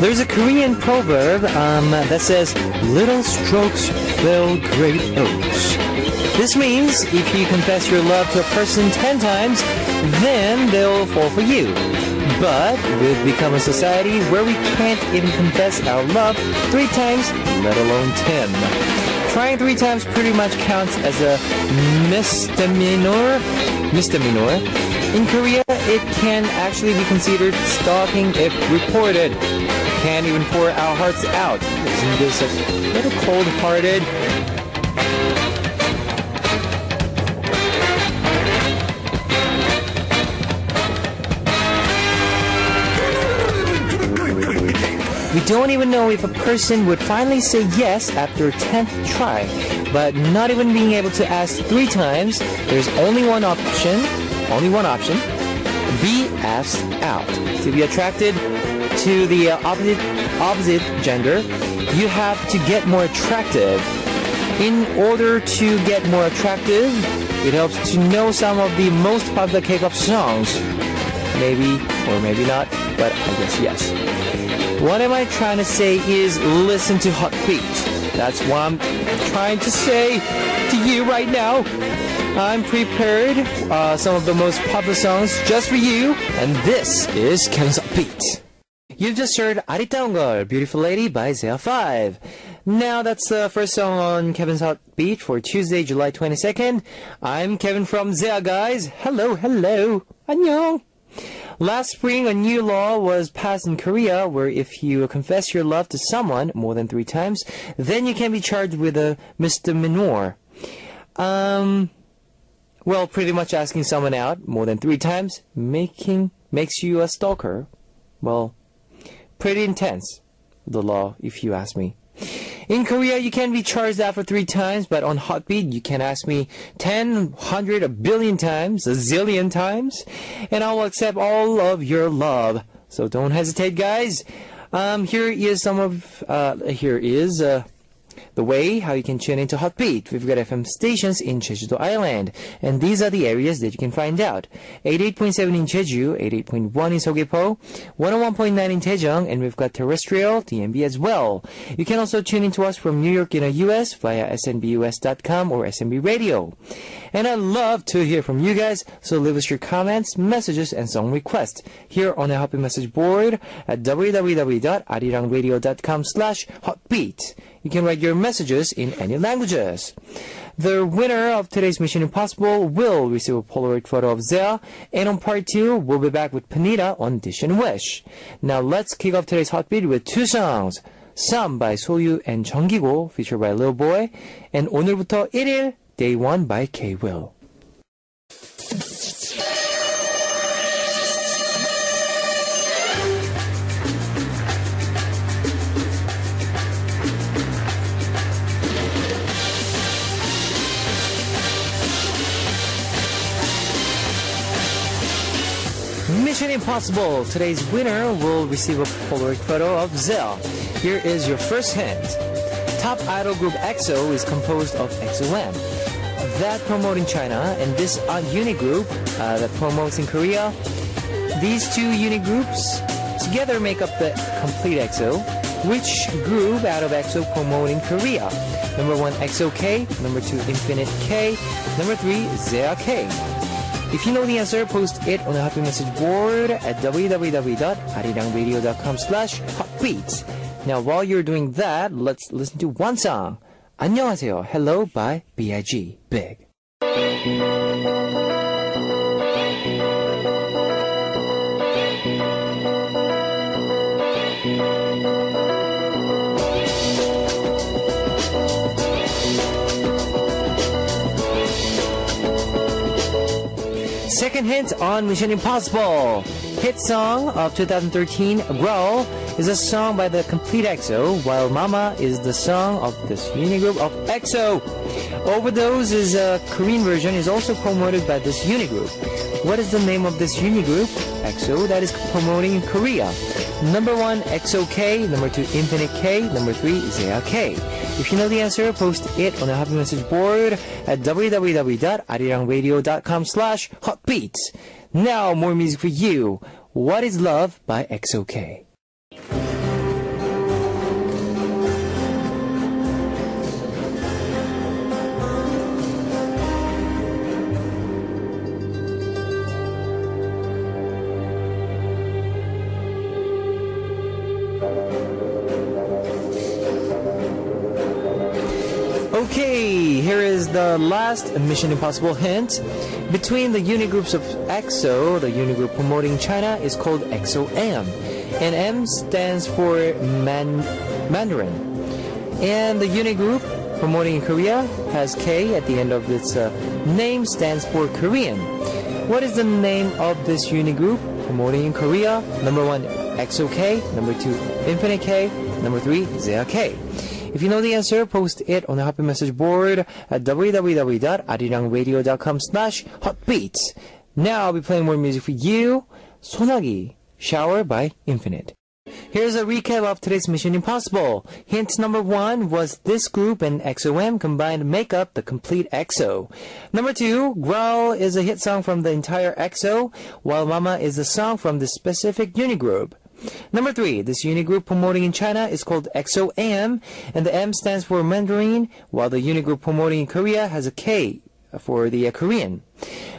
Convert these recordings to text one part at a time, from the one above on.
There's a Korean proverb that says, little strokes fill great oaks. This means if you confess your love to a person 10 times, then they'll fall for you. But we've become a society where we can't even confess our love 3 times, let alone 10. Trying 3 times pretty much counts as a misdemeanor. In Korea, it can actually be considered stalking if reported. Can't even pour our hearts out. Isn't this a little cold-hearted? We don't even know if a person would finally say yes after 10th try. But not even being able to ask 3 times, there's only one option. Be asked out. To be attracted to the opposite gender, you have to get more attractive. In order to get more attractive, it helps to know some of the most popular K-pop songs. Maybe or maybe not, but I guess yes. What am I trying to say is listen to Hot Beat. That's what I'm trying to say to you right now. I'm prepared some of the most popular songs just for you, and this is Kevin's Hot Beat. You've just heard 아리따운 걸, Beautiful Lady by ZEA5. Now that's the first song on Kevin's Hot Beat for Tuesday, July 22nd. I'm Kevin from ZEA, guys. Hello. 안녕. Last spring, a new law was passed in Korea where if you confess your love to someone more than 3 times, then you can be charged with a misdemeanor. Well, pretty much asking someone out more than 3 times makes you a stalker. Well, pretty intense, the law, if you ask me. In Korea, you can be charged out for 3 times, but on Hot Beat, you can ask me 10, 100, a billion times, a zillion times, and I will accept all of your love. So don't hesitate, guys. Here is the way how you can tune into Hot Beat. We've got FM stations in Jeju-do Island, and these are the areas that you can find out. 88.7 in Jeju, 88.1 in Seogwipo, 101.9 in Daejeong, and we've got terrestrial DMB as well. You can also tune into us from New York in the US via snbus.com or SNB Radio. And I love to hear from you guys, so leave us your comments, messages, and song requests here on the Hot Beat message board at www.arirangradio.com/hotbeat. You can write your messages in any languages. The winner of today's Mission Impossible will receive a Polaroid photo of ZEA, and on part 2, we'll be back with Panita on Dish and Wish. Now let's kick off today's Hot Beat with 2 songs. Some by Soyu and 정기고, featured by Lil Boy, and 오늘부터 1일, Day 1 by K-Will. Mission Impossible. Today's winner will receive a Polaroid photo of ZEA. Here is your first hint. Top idol group EXO is composed of EXO-M. That promote in China, and this unit group that promotes in Korea. These 2 unit groups together make up the complete EXO. Which group out of EXO promote in Korea? Number 1, EXO-K. Number 2, Infinite K. Number 3, ZEA K. If you know the answer, post it on the Hot Beat message board at www.arirangradio.com/hotbeat. Now, while you're doing that, let's listen to one song. 안녕하세요, Hello by B.I.G. Big. Second hint on Mission Impossible. Hit song of 2013, Growl, is a song by the complete EXO, while Mama is the song of this unigroup of EXO. Overdose is a Korean version, is also promoted by this unigroup. What is the name of this unigroup, EXO, that is promoting in Korea? Number 1, EXO-K. Number 2, Infinite K. Number 3, ZEA K. If you know the answer, post it on the Hot Beat message board at www.arirangradio.com/hotbeat. Now, more music for you. What is Love by EXO-K. Okay, here is the last Mission Impossible hint. Between the unit groups of EXO, the unit group promoting China is called EXO-M, and M stands for Mandarin. And the unit group promoting in Korea has K at the end of its name, stands for Korean. What is the name of this unit group promoting in Korea? Number 1, EXO-K. Number 2, Infinite K. Number 3, ZEA K. If you know the answer, post it on the Happy Message board at www.arirangradio.com/hotbeats. Now I'll be playing more music for you. 소나기, Shower by Infinite. Here's a recap of today's Mission Impossible. Hint number 1 was this group and EXO-M combined to make up the complete EXO. Number 2, Growl is a hit song from the entire EXO, while Mama is a song from the specific unit group. Number 3, this unit group promoting in China is called EXO-M, and the M stands for Mandarin, while the unit group promoting in Korea has a K for the Korean.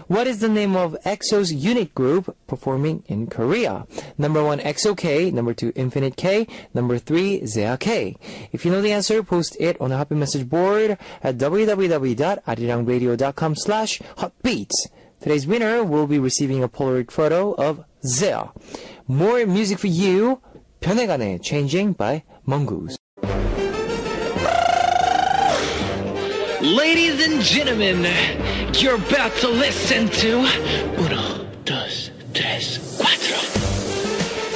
What is the name of EXO's unit group performing in Korea? Number 1, EXO-K. Number 2, Infinite K. Number 3, ZEA K. If you know the answer, post it on the Happy Message board at www.arirangradio.com/hotbeats. Today's winner will be receiving a Polaroid photo of ZEA. More music for you. 변해가네, Changing by Mongoose. Ladies and gentlemen, you're about to listen to Uno, dos, tres, cuatro.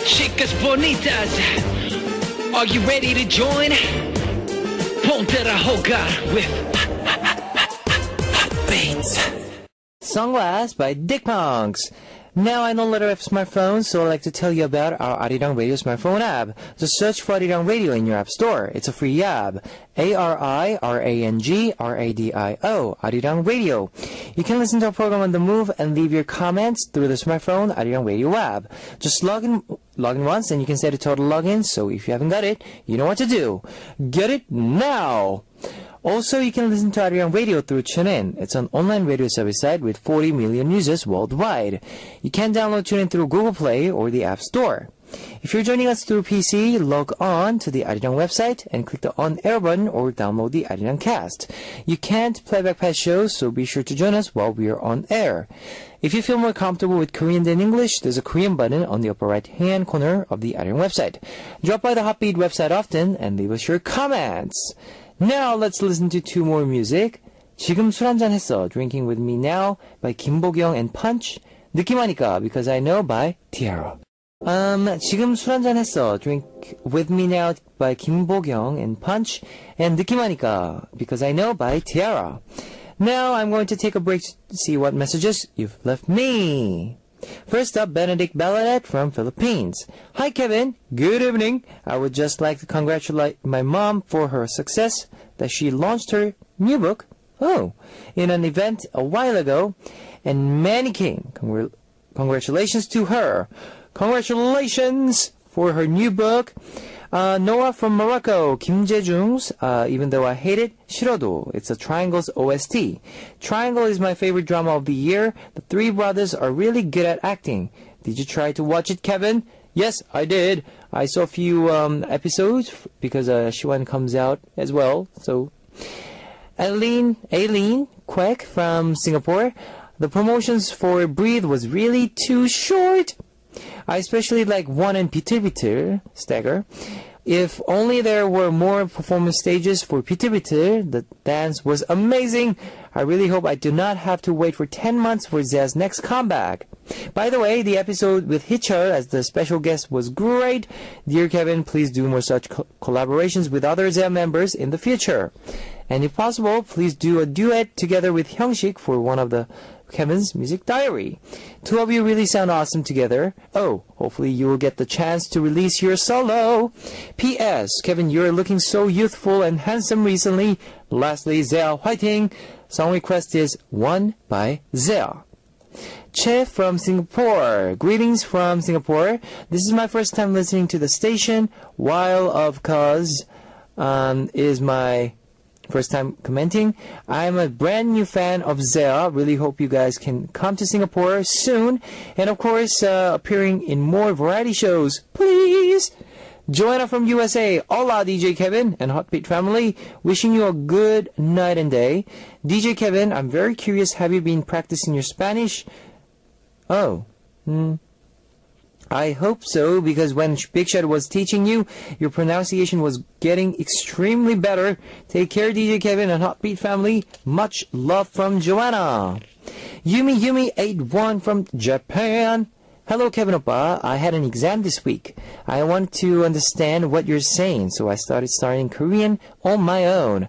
Chicas bonitas, are you ready to join? Ponte a jugar with Beats. Sunglass by Dick Punks. Now I no longer have smartphones, so I'd like to tell you about our Arirang Radio smartphone app. Just search for Arirang Radio in your app store. It's a free app. ARIRANGRADIO, Arirang Radio. You can listen to our program on the move and leave your comments through the smartphone Arirang Radio app. Just log in once and you can set a total login, so if you haven't got it, you know what to do. Get it now! Also, you can listen to Arirang Radio through TuneIn. It's an online radio service site with 40 million users worldwide. You can download TuneIn through Google Play or the App Store. If you're joining us through PC, log on to the Arirang website and click the On Air button or download the Arirang Cast. You can't play back past shows, so be sure to join us while we are on air. If you feel more comfortable with Korean than English, there's a Korean button on the upper right-hand corner of the Arirang website. Drop by the Hotbeat website often and leave us your comments. Now let's listen to 2 more music. 지금 술 한잔 했어, Drinking With Me Now by 김보경 and Punch. 느낌하니까, Because I Know by Tiara. 지금 술 한잔 했어, Drink With Me Now by 김보경 and Punch. And 느낌하니까, Because I Know by Tiara. Now I'm going to take a break to see what messages you've left me. First up, Benedict Balladet from Philippines. Hi Kevin, good evening. I would just like to congratulate my mom for her success that she launched her new book, in an event a while ago, and many came. Congratulations to her. Congratulations for her new book. Noah from Morocco, Kim Jae-jung's Even Though I Hate It, 싫어도. It's a Triangle's OST. Triangle is my favorite drama of the year. The 3 brothers are really good at acting. Did you try to watch it, Kevin? Yes, I did. I saw a few episodes because Shiwan comes out as well. So, Aileen Kwek from Singapore. The promotions for Breathe was really too short. I especially like 1 and 비틀비틀, Stagger. If only there were more performance stages for 비틀비틀, the dance was amazing. I really hope I do not have to wait for 10 months for ZEA's next comeback. By the way, the episode with Hitcher as the special guest was great. Dear Kevin, please do more such collaborations with other ZEA members in the future. And if possible, please do a duet together with Hyungshik for one of the Kevin's Music Diary. 2 of you really sound awesome together. Hopefully you will get the chance to release your solo. P.S. Kevin, you're looking so youthful and handsome recently. Lastly, ZEA Whiting. Song request is One by ZEA. Che from Singapore. Greetings from Singapore. This is my first time listening to the station. While of course is my first time commenting. I'm a brand new fan of ZEA. Really hope you guys can come to Singapore soon. And of course, appearing in more variety shows. Please! Joanna from USA. Hola, DJ Kevin and Hotbeat family. Wishing you a good night and day. DJ Kevin, I'm very curious. Have you been practicing your Spanish? Oh. I hope so, because when Big Shot was teaching you, your pronunciation was getting extremely better. Take care, DJ Kevin and Hotbeat family. Much love from Joanna. Yumi81 from Japan. Hello, Kevin Oppa. I had an exam this week. I want to understand what you're saying, so I started studying Korean on my own.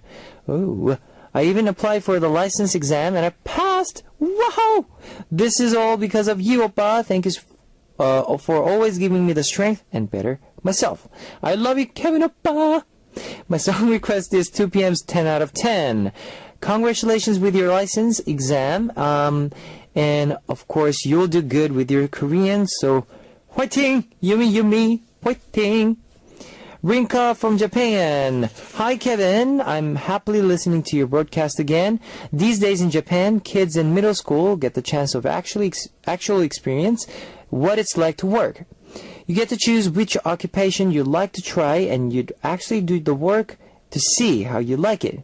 Oh, I even applied for the license exam and I passed. Wow! This is all because of you, Oppa. Thank you for always giving me the strength and better myself. I love you, Kevin Oppa. My song request is 2PM's 10 out of 10. Congratulations with your license exam. And of course, you'll do good with your Korean. So, 화이팅! Yumi, 화이팅! Rinka from Japan. Hi, Kevin. I'm happily listening to your broadcast again. These days in Japan, kids in middle school get the chance of actual experience what it's like to work. You get to choose which occupation you'd like to try, and you'd actually do the work to see how you like it.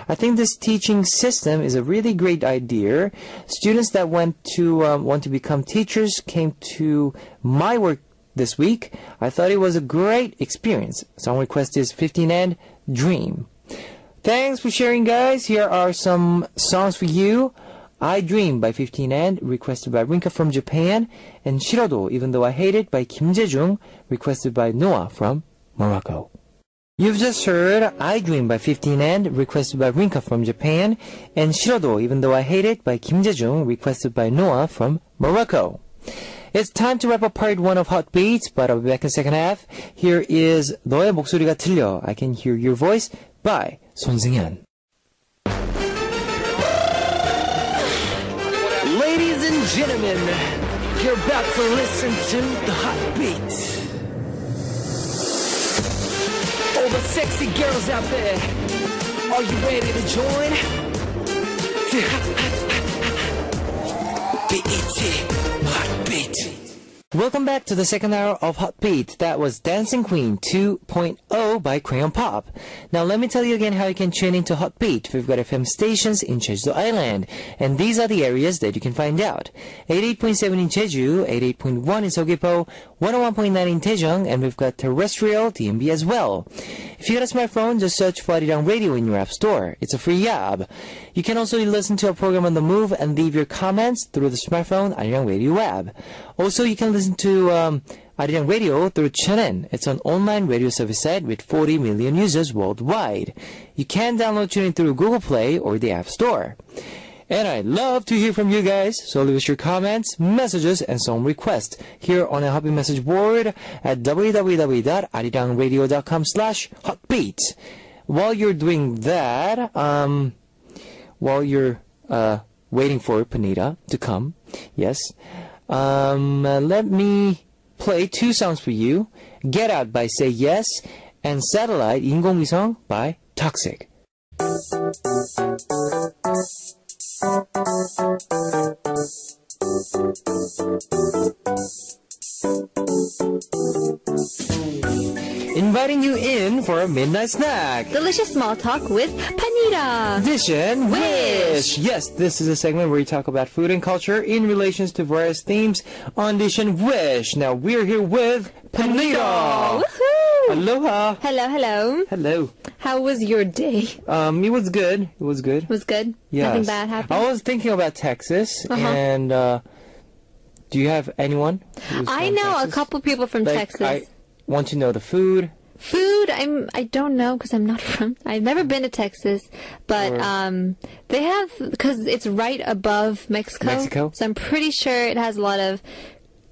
I think this teaching system is a really great idea. Students that want to become teachers came to my work this week. I thought it was a great experience. Song request is 15 and Dream. Thanks for sharing, guys. Here are some songs for you. I Dream by 15 and, requested by Rinka from Japan, and 싫어도 Even Though I Hate It by Kim Jae-jung, requested by Noah from Morocco. You've just heard I Dream by 15 and, requested by Rinka from Japan, and 싫어도 Even Though I Hate It by Kim Jae-jung, requested by Noah from Morocco. It's time to wrap up part 1 of Hot Beats, but I'll be back in the second half. Here is 너의 목소리가 들려, I Can Hear Your Voice by 손승연. Ladies and gentlemen, you're about to listen to the Hot Beat. All the sexy girls out there, are you ready to join? BET Hot Beat. Welcome back to the second hour of Hot Beat. That was Dancing Queen 2.0 by Crayon Pop. Now let me tell you again how you can tune into Hot Beat. We've got FM stations in Jeju Island, and these are the areas that you can find out. 88.7 in Jeju, 88.1 in Seogwipo, 101.9 in Daejeong, and we've got terrestrial DMB as well. If you got a smartphone, just search for Arirang Radio in your app store. It's a free app. You can also listen to our program on the move and leave your comments through the smartphone Arirang Radio app. Also, you can listen to Arirang Radio through TuneIn. It's an online radio service site with 40 million users worldwide. You can download TuneIn through Google Play or the App Store. And I'd love to hear from you guys, so leave us your comments, messages, and song requests here on a Hotbeat message board at www.arirangradio.com/hotbeat. While you're doing that, while you're waiting for Panita to come, yes, let me play 2 songs for you. Get Out by Say Yes and Satellite 인공위성 by Toxic. Inviting you in for a midnight snack. Delicious small talk with Panita. Edition Wish. Yes, this is a segment where we talk about food and culture in relations to various themes on Edition Wish. Now we're here with Panita. Woohoo! Aloha. Hello. Hello. How was your day? It was good. It was good. It was good? Yes. Nothing bad happened? I was thinking about Texas, and do you have anyone who's I from know Texas? a couple people from Like, Texas. I want to know the food. Food, I don't know because I'm not from. I've never been to Texas, but they have, because it's right above Mexico. So I'm pretty sure it has a lot of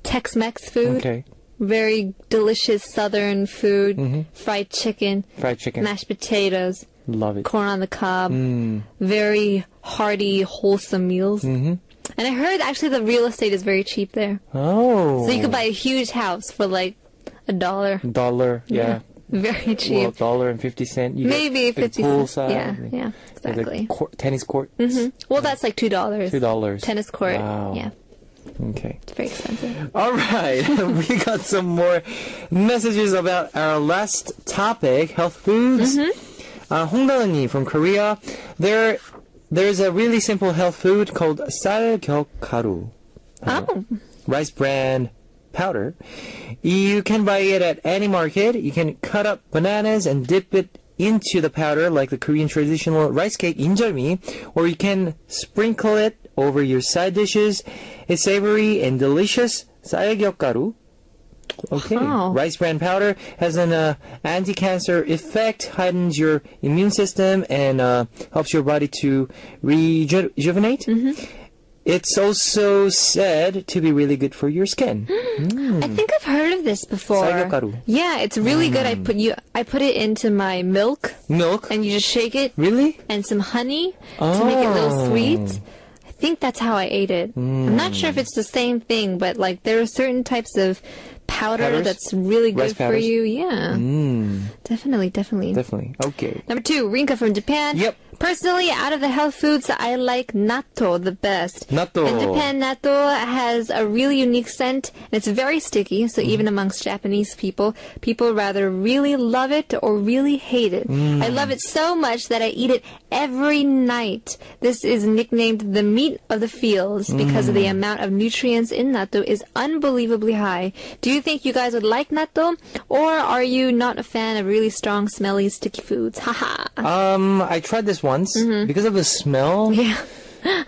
Tex-Mex food. Okay. Very delicious Southern food, fried chicken, mashed potatoes, Love it. corn on the cob, very hearty, wholesome meals. And I heard actually the real estate is very cheap there. Oh. So you could buy a huge house for like $1. $1, yeah. Very cheap. Well, $1.50. You Maybe get 50 pool cents. side, Yeah, exactly. Tennis court. Well, that's like $2. $2. Tennis court. Wow. Yeah. Okay. It's very expensive. All right. We got some more messages about our last topic, health foods. Hong Dae-ni from Korea. There's a really simple health food called 쌀격가루. Oh. Rice bran powder. You can buy it at any market. You can cut up bananas and dip it into the powder like the Korean traditional rice cake injeolmi, or you can sprinkle it over your side dishes. It's savory and delicious. 쌀격가루. Okay. Wow. Rice bran powder has an anti-cancer effect, heightens your immune system, and helps your body to rejuvenate. It's also said to be really good for your skin. I think I've heard of this before. 쌀격가루. Yeah, it's really good. I put it into my milk. Milk? And you just shake it. Really? And some honey to make it a little sweet. I think that's how I ate it. I'm not sure if it's the same thing, but like there are certain types of powder that's really good for you. Yeah. Definitely. Definitely. Okay. Number 2, Rinka from Japan. Yep. Personally, out of the health foods, I like natto the best. Natto. In Japan, natto has a really unique scent, and it's very sticky, so even amongst Japanese people rather really love it or really hate it. I love it so much that I eat it every night. This is nicknamed the meat of the fields because of the amount of nutrients in natto is unbelievably high. Do you think you guys would like natto, or are you not a fan of really strong, smelly, sticky foods? Haha. I tried this once because of the smell. Yeah.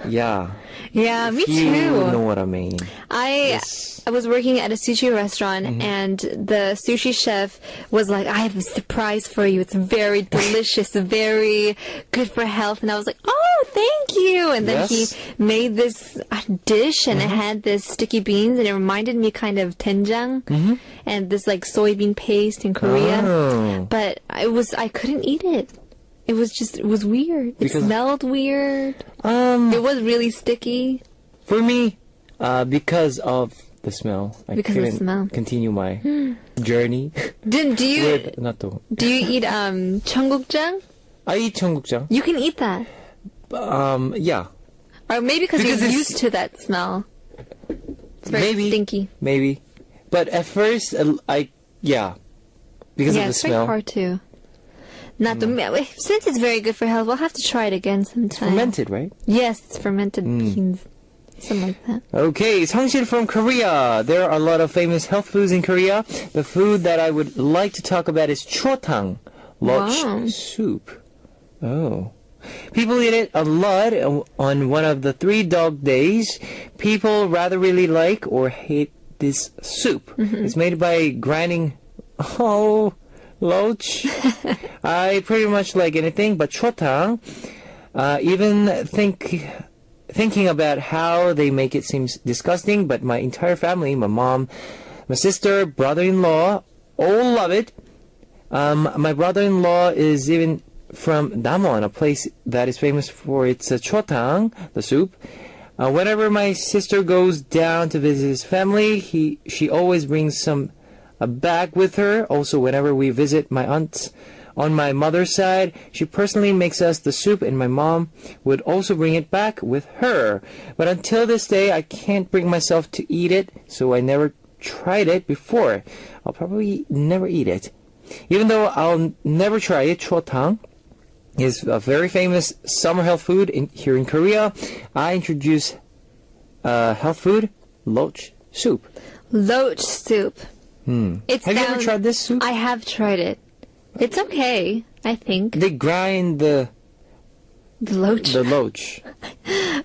Yeah. Yeah, me You too. know what I mean. I was working at a sushi restaurant, and the sushi chef was like, I have a surprise for you. It's very delicious, very good for health. And I was like, oh, thank you. And then he made this dish, and it had this sticky beans, and it reminded me kind of doenjang and this like soybean paste in Korea. Oh. But I couldn't eat it. It was weird. It smelled weird. It was really sticky. For me, because of the smell, I couldn't continue my journey Do you with natto. Do you eat 청국장? I eat 청국장. You can eat that. Yeah. Or maybe because you're used to that smell. It's very stinky. Maybe. But at first, because of the it's smell. very hard to. Since it's very good for health, we'll have to try it again sometime. Fermented, right? Yes, it's fermented beans. Something like that. Okay, Sangshil from Korea. There are a lot of famous health foods in Korea. The food that I would like to talk about is chotang, loch soup. Oh. People eat it a lot on one of the 3 dog days. People rather really like or hate this soup. It's made by grinding... loch. I pretty much like anything but chotang. Even thinking about how they make it seems disgusting, but my entire family, my mom, my sister, brother-in-law, all love it. My brother-in-law is even from Damwon, a place that is famous for its chotang, the soup. Whenever my sister goes down to visit his family, she always brings some bag with her. Also, whenever we visit my aunts on my mother's side, she personally makes us the soup, and my mom would also bring it back with her. But until this day, I can't bring myself to eat it, so I never tried it before. I'll probably never eat it. Even though I'll never try it, chotang is a very famous summer health food here in Korea. I introduce health food, loch soup. Loch soup. Have you ever tried this soup? I have tried it. It's okay, I think. They grind the loch. The loch.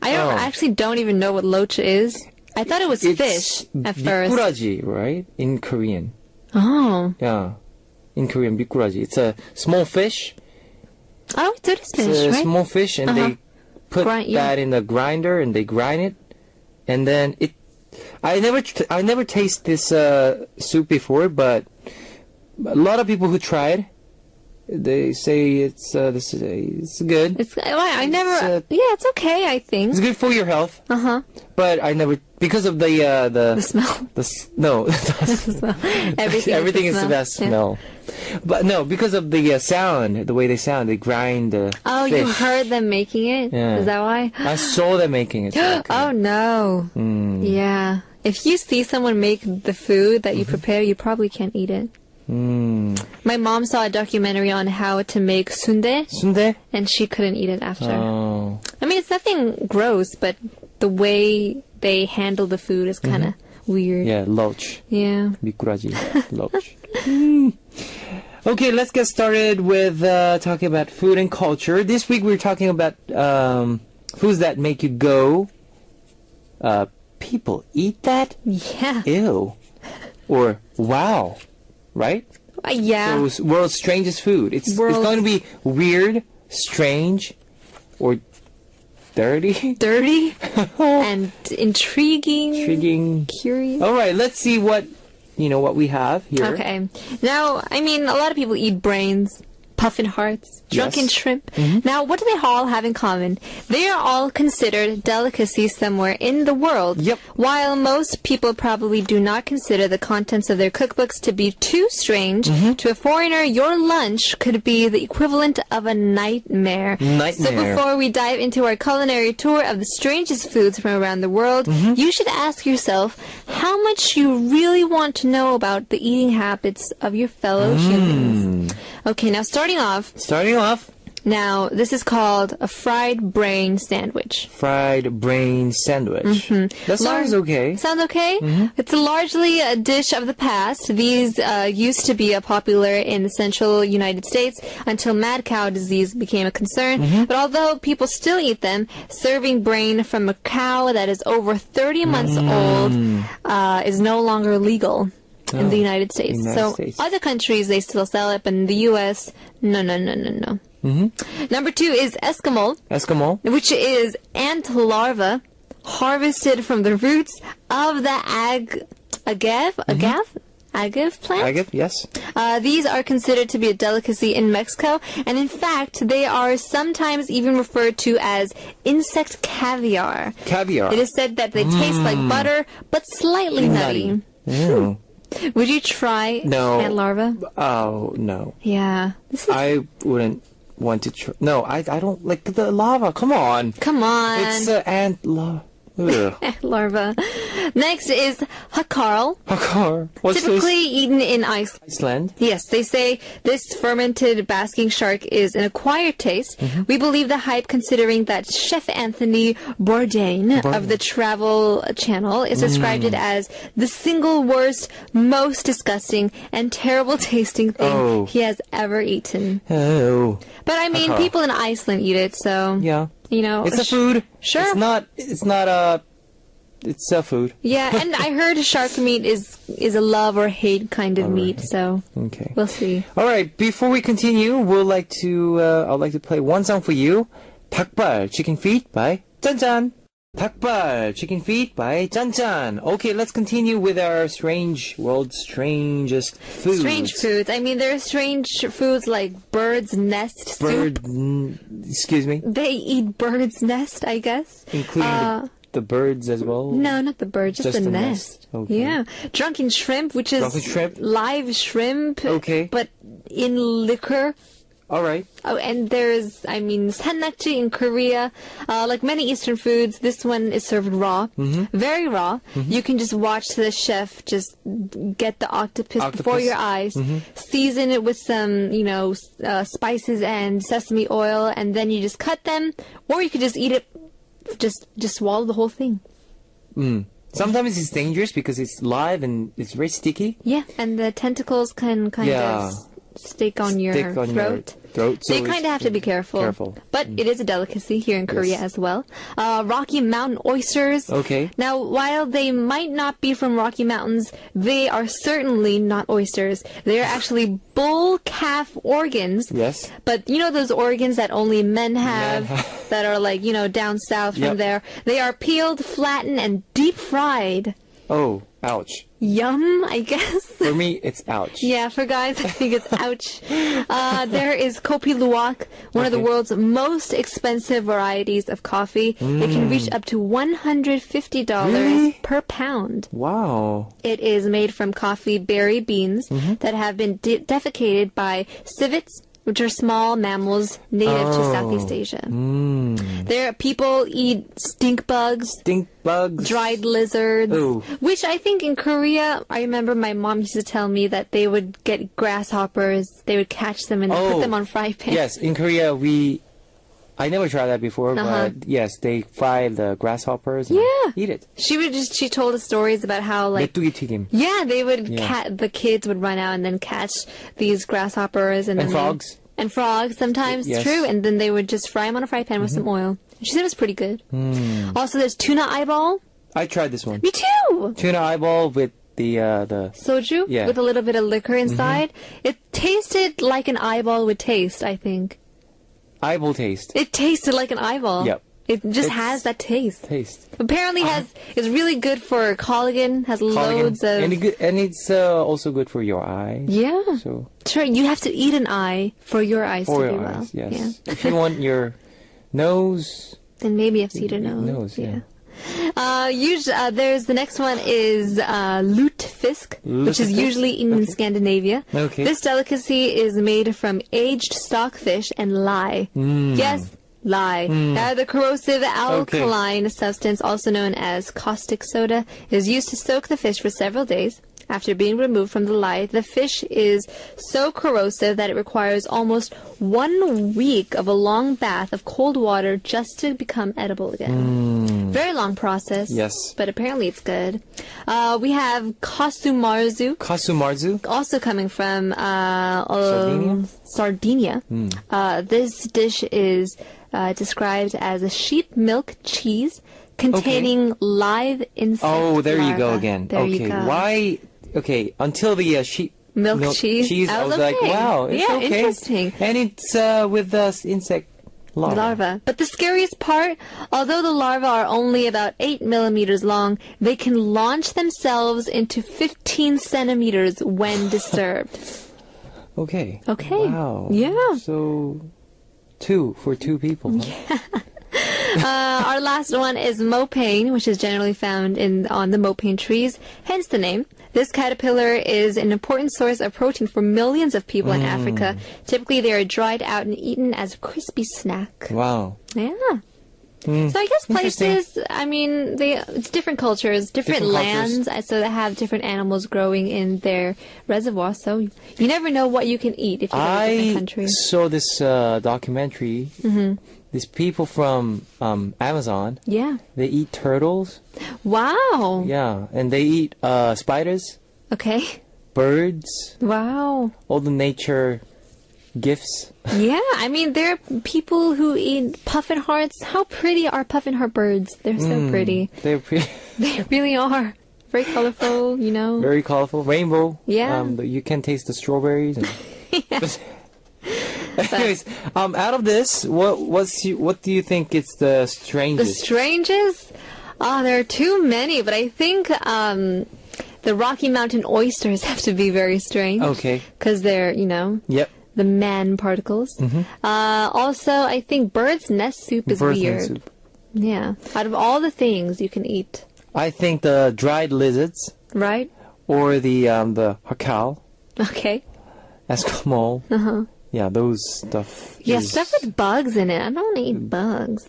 I actually don't even know what loch is. I thought it was fish at first. 미꾸라지, right? In Korean. Oh. Yeah. In Korean, 미꾸라지. It's a small fish. Oh, it is fish, it's a right? small fish, and they put that in the grinder, and they grind it, and then it. I never taste this soup before, but a lot of people who tried They say it's good. It's okay, I think. It's good for your health. But I never, because of the smell. No. The smell. Everything is the best smell. But no, because of the sound, the way they sound, they grind the fish. You heard them making it? Yeah. Is that why? I saw them making it. So Oh no. Yeah. If you see someone make the food that you prepare, you probably can't eat it. My mom saw a documentary on how to make sundae. Sundae? And she couldn't eat it after. Oh. I mean, it's nothing gross, but the way they handle the food is kind of weird. Yeah, loach. Yeah. 미꾸라지. Loach. Okay, let's get started with talking about food and culture. This week we're talking about foods that make you go, people eat that? Yeah. Ew. Or wow. Right? Yeah. So, world's strangest food. It's going to be weird, strange, or dirty. Dirty and intriguing. Curious. All right, let's see what we have here. Okay. Now, I mean, a lot of people eat brains, puffin hearts, drunken shrimp. Now, what do they all have in common? They are all considered delicacies somewhere in the world. Yep. While most people probably do not consider the contents of their cookbooks to be too strange, to a foreigner, your lunch could be the equivalent of a nightmare. So before we dive into our culinary tour of the strangest foods from around the world, you should ask yourself how much you really want to know about the eating habits of your fellow humans. Okay, now starting off. Now, this is called a fried brain sandwich. Fried brain sandwich. That sounds okay. Sounds okay? It's largely a dish of the past. These used to be popular in the central United States until mad cow disease became a concern. But although people still eat them, serving brain from a cow that is over 30 months old is no longer legal in the United States. Other countries, they still sell it, but in the U.S., no. Number 2 is Eskimo, which is ant larva harvested from the roots of the agave plant. Agave, yes. These are considered to be a delicacy in Mexico, and in fact, they are sometimes even referred to as insect caviar. It is said that they taste like butter, but slightly nutty. Would you try ant larva? Oh, no. Yeah. I wouldn't want to try. No, I don't like the lava. Come on. It's ant larva. Ant larva. Next is hakarl. What's typically this? Eaten in Iceland? Yes, they say this fermented basking shark is an acquired taste. We believe the hype, considering that Chef Anthony Bourdain of the Travel Channel is described it as the single worst, most disgusting, and terrible tasting thing he has ever eaten. Oh. But I mean, people in Iceland eat it, so... Yeah. It's a food. Sure. It's a food. Yeah, and I heard shark meat is a love or hate kind of meat, so okay. We'll see. All right, before we continue, I'd like to play one song for you. 닭발, chicken feet by 짠짠. 닭발, chicken feet by 짠짠. Okay, let's continue with our world's strangest foods. Strange foods. I mean, there are strange foods like bird's nest soup. Excuse me? They eat bird's nest, I guess. Including the birds as well? No, not the bird, just the nest. Okay. Yeah. Drunken shrimp, which is live shrimp, but in liquor. All right. Oh, and there's, sannakji in Korea. Like many Eastern foods, this one is served raw. Very raw. You can just watch the chef just get the octopus before your eyes, season it with some, spices and sesame oil, and then you just cut them, or you could just eat it, just swallow the whole thing. Sometimes it's dangerous because it's live and it's very sticky. Yeah, and the tentacles can kind of stick on your throat. So you kind of have to be careful. But it is a delicacy here in Korea as well. Rocky Mountain oysters. Okay. Now, while they might not be from Rocky Mountains, they are certainly not oysters. They are actually bull-calf organs. Yes. But you know those organs that only men have that are down south from there? They are peeled, flattened, and deep fried. Oh. Ouch. Yum, I guess. For me, it's ouch. Yeah, for guys, I think it's ouch. There is Kopi Luwak, one of the world's most expensive varieties of coffee. It can reach up to $150 per pound. Wow. It is made from coffee berry beans that have been defecated by civets, which are small mammals native to Southeast Asia. There, people eat stink bugs, dried lizards, which I think in Korea, I remember my mom used to tell me that they would get grasshoppers, they would catch them and put them on fry pans. Yes, in Korea, I never tried that before, but yes, they fry the grasshoppers and eat it. She told us stories about how like 메뚜기 튀김. Yeah, they would the kids would run out and then catch these grasshoppers and frogs. And frogs sometimes, Yes. true, and then they would just fry them on a fry pan with some oil. She said it was pretty good. Also, there's tuna eyeball. I tried this one. Me too. Tuna eyeball with the Soju with a little bit of liquor inside. It tasted like an eyeball would taste, I think. Eyeball taste. It tasted like an eyeball. Yep. It just has that taste. Taste. Apparently is really good for collagen, has loads of... And it's also good for your eyes. Yeah. So Sure, you have to eat an eye for your eyes to be well. Eyes, yes. Yeah. If you want your nose... Then maybe you have to eat a nose. Yeah. There's the next one is lutefisk, which is usually eaten in Scandinavia. Okay. This delicacy is made from aged stockfish and lye. Yes, lye. The corrosive alkaline substance, also known as caustic soda, is used to soak the fish for several days. After being removed from the lye, the fish is so corrosive that it requires almost 1 week of a long bath of cold water just to become edible again. Very long process. Yes. But apparently it's good. We have kasumarzu. Kasumarzu? Also coming from Sardinia? Sardinia. This dish is described as a sheep milk cheese containing live insect Oh, there you go larvae. again. There you okay. go. Why? Okay, until the sheep milk cheese. I was like, wow, it's okay. Interesting. And it's with insect larva. But the scariest part, although the larvae are only about 8 millimeters long, they can launch themselves into 15 centimeters when disturbed. Okay. Wow. Yeah. So, 2 for 2 people. Huh? Our last one is mopane, which is generally found on the mopane trees, hence the name. This caterpillar is an important source of protein for millions of people in Africa. Typically, they are dried out and eaten as a crispy snack. Wow. Yeah. So I guess places, I mean, it's different cultures, different lands, so they have different animals growing in their reservoir. So you never know what you can eat if you go to a different country. I saw this documentary. These people from Amazon. Yeah. They eat turtles. Wow. Yeah, and they eat spiders. Okay. Birds. Wow. All the nature gifts. Yeah, I mean, there are people who eat puffin hearts. How pretty are puffin heart birds? They're so pretty. They're pretty. They really are. Very colorful, you know. Very colorful. Rainbow. Yeah. You can taste the strawberries. And anyways, out of this, what do you think is the strangest? The strangest? There are too many, but I think the Rocky Mountain oysters have to be very strange. Okay. Because they're, you know. Yep. The man particles. Also, I think bird's nest soup is weird. Nest soup. Yeah. Out of all the things you can eat. I think the dried lizards. Right. Or the hakal. Okay. Eskimo. Yeah, those stuff. Yeah, stuff with bugs in it. I don't want to eat bugs.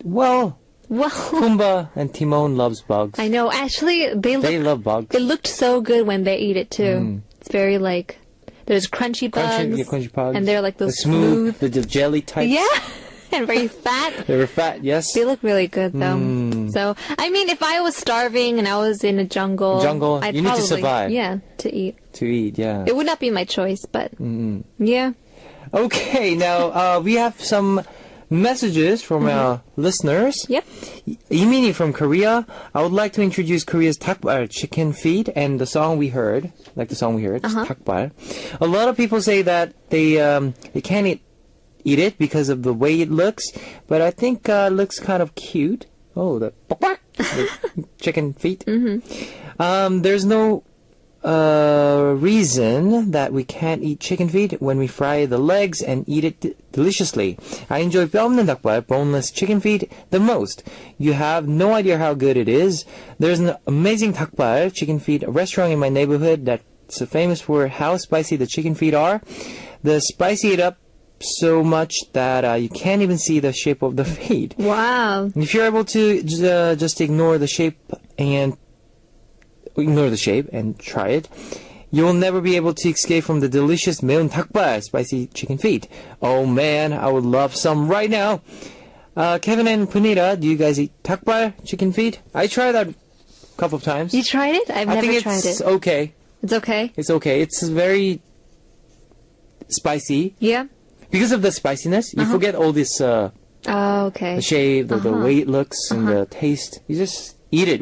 Well, Pumbaa and Timon loves bugs. I know. Actually, they love bugs. It looked so good when they eat it too. It's very like there's crunchy bugs. Crunchy bugs. And they're like those smooth, the jelly types. Yeah. And very fat. They were fat, yes. They look really good, though. So, I mean, if I was starving and I was in a jungle, I'd you need to survive. Yeah, to eat. To eat, yeah. It would not be my choice, but yeah. Okay, now we have some messages from our listeners. Yep. Imini from Korea. I would like to introduce Korea's takbal chicken feet and the song we heard, takbal. A lot of people say that they can't eat it because of the way it looks, but I think it looks kind of cute. Oh, the the chicken feet. There's no reason that we can't eat chicken feet when we fry the legs and eat it deliciously. I enjoy 뼈 없는 닭발, boneless chicken feet, the most. You have no idea how good it is. There's an amazing 닭발, chicken feet restaurant in my neighborhood that's famous for how spicy the chicken feet are. They spicy it up so much that you can't even see the shape of the feet. Wow. If you're able to just ignore the shape and try it, you'll never be able to escape from the delicious 매운 닭발, spicy chicken feet. Oh man, I would love some right now. Kevin and Punita, do you guys eat 닭발, chicken feet? I tried that a couple of times. You tried it? I've never tried it. I think it's okay. It's okay? It's okay. It's very spicy. Yeah. Because of the spiciness, you forget all this okay. the shape, the way it looks, and the taste. You just eat it.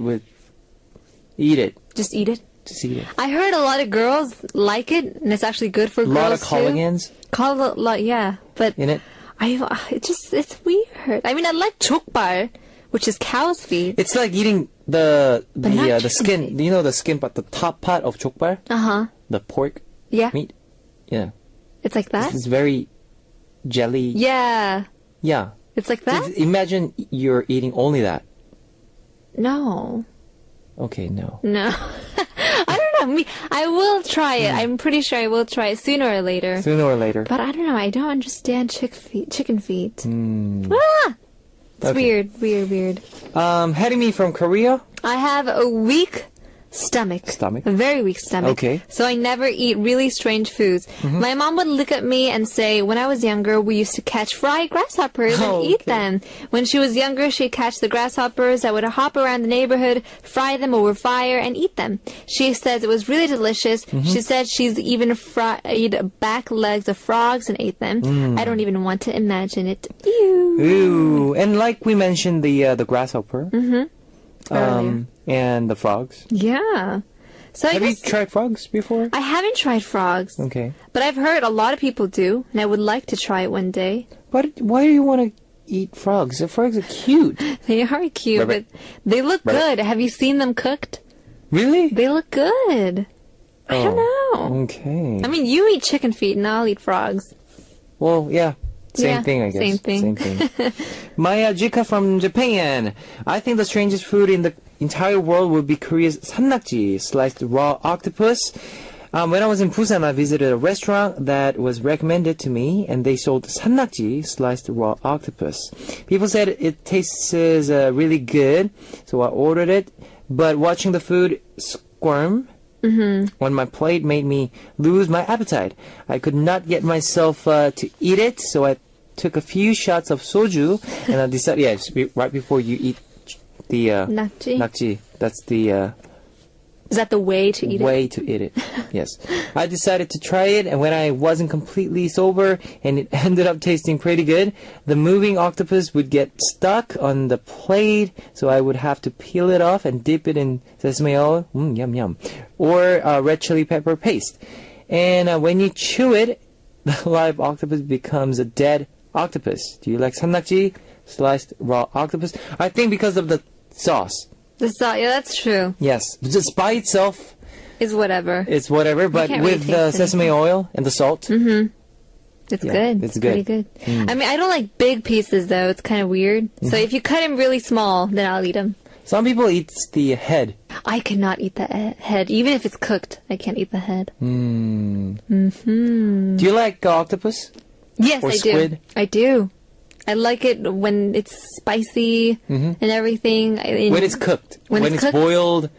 Just eat it? Just eat it. I heard a lot of girls like it, and it's actually good for girls too. A lot of collagens. Yeah, but in it. It's weird. I mean, I like 족발, which is cow's feet. It's like eating the skin. Feet. You know the skin, but the top part of 족발. The pork. Yeah. Meat. Yeah. It's like that. It's very jelly. Yeah. Yeah. It's like that. Imagine you're eating only that. No. Okay, no. No. I don't know. I will try it. I'm pretty sure I will try it sooner or later. Sooner or later. But I don't know. I don't understand chicken feet. It's okay. Weird. Heading me from Korea. I have a weak stomach. A very weak stomach. Okay. So I never eat really strange foods. My mom would look at me and say, when I was younger, we used to catch fried grasshoppers and eat them. When she was younger, she'd catch the grasshoppers that would hop around the neighborhood, fry them over fire, and eat them. She says it was really delicious. She said she's even fried back legs of frogs and ate them. I don't even want to imagine it. Ew. Ooh. And like we mentioned, the grasshopper. And the frogs. Yeah. So Have you tried frogs before? I haven't tried frogs. Okay. But I've heard a lot of people do, and I would like to try it one day. But why do you want to eat frogs? The frogs are cute. They are cute, but they look good. Have you seen them cooked? Really? They look good. I don't know. Okay. I mean, you eat chicken feet, and I'll eat frogs. Well, yeah. Same thing, I guess. Same thing. Maya Jika from Japan. I think the strangest food in the entire world would be Korea's sannakji, sliced raw octopus. When I was in Busan, I visited a restaurant that was recommended to me, and they sold sannakji, sliced raw octopus. People said it tastes really good, so I ordered it. But watching the food squirm on my plate made me lose my appetite. I could not get myself to eat it, so I took a few shots of soju, and I decided, right before you eat the nakji. That's the is that the way to eat way to eat it? Yes. I decided to try it, and when I wasn't completely sober, and it ended up tasting pretty good, the moving octopus would get stuck on the plate, so I would have to peel it off and dip it in sesame oil, yum, or red chili pepper paste. And when you chew it, the live octopus becomes a dead octopus. Do you like sannakji, sliced raw octopus? I think because of the sauce. The sauce, yeah, that's true. Yes, just by itself, it's whatever. It's whatever, but with the sesame oil and the salt, it's good. It's good. Pretty good. I mean, I don't like big pieces though. It's kind of weird. So if you cut them really small, then I'll eat them. Some people eat the head. I cannot eat the head, even if it's cooked. I can't eat the head. Do you like octopus? Yes, or I squid? do. I do. I like it when it's spicy and everything. When it's cooked. When it's cooked? Boiled,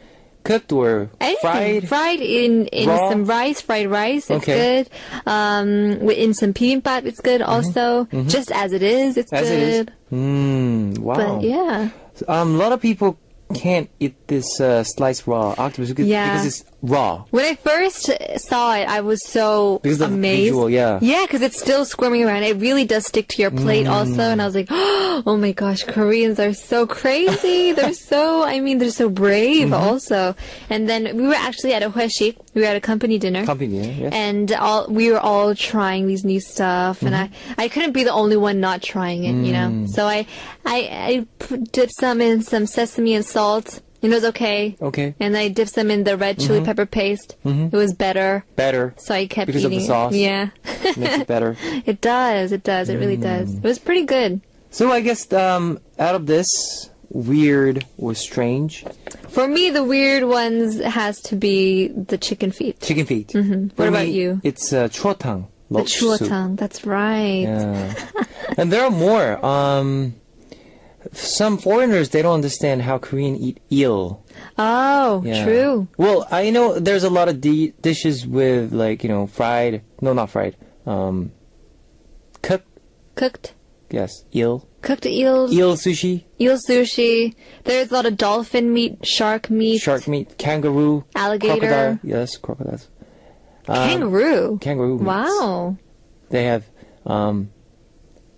cooked, or fried? Fried in some rice, fried rice. It's good. In some bibimbap, it's good also. Just as it is, it's as good. It is. Wow. But yeah. A lot of people can't eat this sliced raw octopus because it's raw. When I first saw it, I was so Because of the amazed. visual, yeah. Yeah, because it's still squirming around. It really does stick to your plate also. And I was like, oh my gosh, Koreans are so crazy. they're so brave also. And then we were actually at a hueshik. We were at a company dinner. Yes. And we were all trying these new stuff. And I couldn't be the only one not trying it, you know. So I dipped some in some sesame and salt. It was okay. Okay. And I dipped some in the red chili pepper paste. It was better. Better. So I kept because eating of the sauce. Yeah. Makes it better. It does. It really does. It was pretty good. So I guess out of this, weird or strange? For me, the weird ones has to be the chicken feet. Chicken feet. What about you? It's chuotang. The chuotang. That's right. Yeah. And there are more. Some foreigners, they don't understand how Korean eat eel. Oh, Yeah. true. Well, I know there's a lot of dishes with, like, fried. No, not fried. Cooked. Yes, eel. Cooked eels. Eel sushi. Eel sushi. There's a lot of dolphin meat, shark meat. Shark meat. Kangaroo. Alligator. Crocodile. Yes, crocodiles. Kangaroo. Kangaroo meats. Wow. They have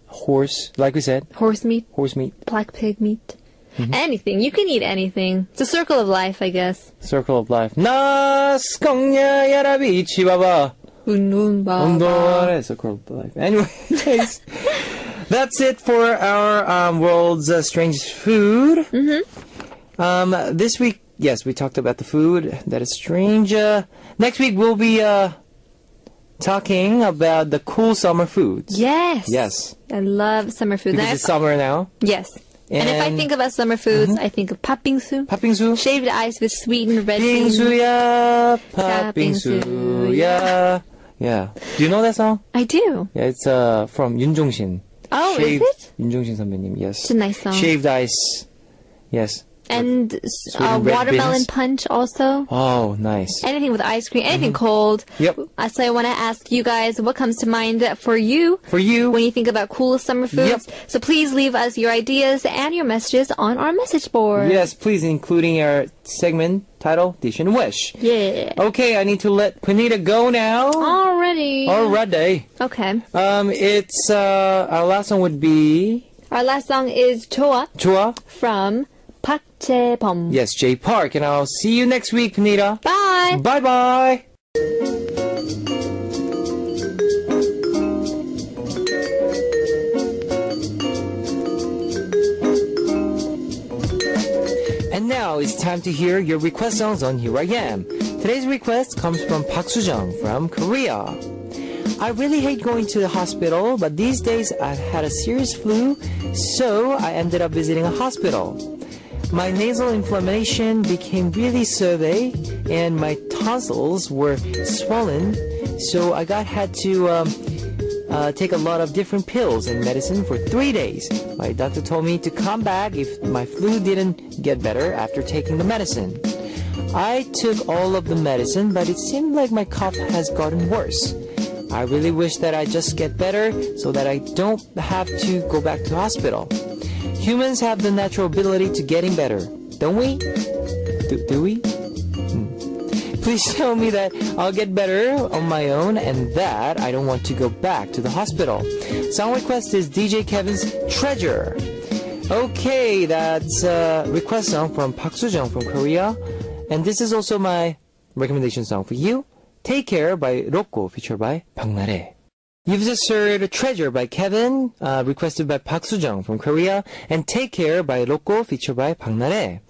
horse, like we said. Horse meat. Horse meat. Black pig meat. Anything. You can eat anything. It's a circle of life, I guess. Circle of life. 나스콩냐 야라비 치바바. 운동하래. Circle of life. Anyways, that's it for our world's strangest food. This week, yes, we talked about the food that is strange. Next week we'll be talking about the cool summer foods. Yes. Yes. I love summer food. Because it's summer now. Yes. And if I think about summer foods, I think of 팥빙수. 팥빙수. Shaved ice with sweetened red bean. 빙수야, 팥빙수야. Yeah. Do you know that song? I do. Yeah, it's from 윤종신. Oh, Shaved, is it? 윤종신 선배님, yes. It's a nice song. Shaved ice. Yes. And red watermelon beans. punch also. Oh, nice. Anything with ice cream, anything cold. Yep. So I want to ask you guys what comes to mind for you For you. when you think about cool summer foods. Yep. So please leave us your ideas and your messages on our message board. Yes, please, including our segment title, Dish and Wish. Yeah. Okay, I need to let Quinita go now. Already. Already. Okay. It's, our last one would be... Our last song is Choa Chua. from Park Jae-bom. Yes, J Park. And I'll see you next week, Quinita. Bye. Bye-bye. And now it's time to hear your request songs on Here I Am. Today's request comes from Park Soo-jung from Korea. I really hate going to the hospital, but these days I've had a serious flu, so I ended up visiting a hospital. My nasal inflammation became really severe, and my tonsils were swollen, so I had to take a lot of different pills and medicine for 3 days. My doctor told me to come back if my flu didn't get better after taking the medicine. I took all of the medicine, but it seemed like my cough has gotten worse. I really wish that I just get better so that I don't have to go back to hospital. Humans have the natural ability to getting better, don't we? Do we? Please tell me that I'll get better on my own and that I don't want to go back to the hospital. Song request is DJ Kevin's Treasure. Okay, that's a request song from Park Soo-jung from Korea. And this is also my recommendation song for you. Take Care by Rocco, featured by 박나래. You've just heard Treasure by Kevin, requested by Park Soo-jung from Korea, and Take Care by Rocco, featured by 박나래.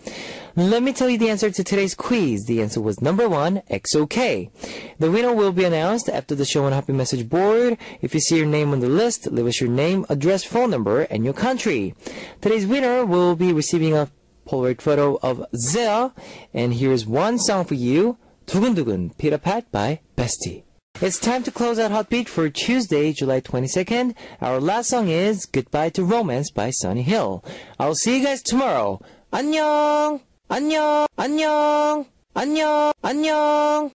Let me tell you the answer to today's quiz. The answer was number 1, XOK. The winner will be announced after the show on Happy Message board. If you see your name on the list, leave us your name, address, phone number, and your country. Today's winner will be receiving a Polaroid photo of Zea, and here's one song for you, 두근두근, Peter Pat by Bestie. It's time to close out Hot Beat for Tuesday, July 22nd. Our last song is Goodbye to Romance by Sunny Hill. I'll see you guys tomorrow. 안녕! 안녕! 안녕! 안녕! 안녕!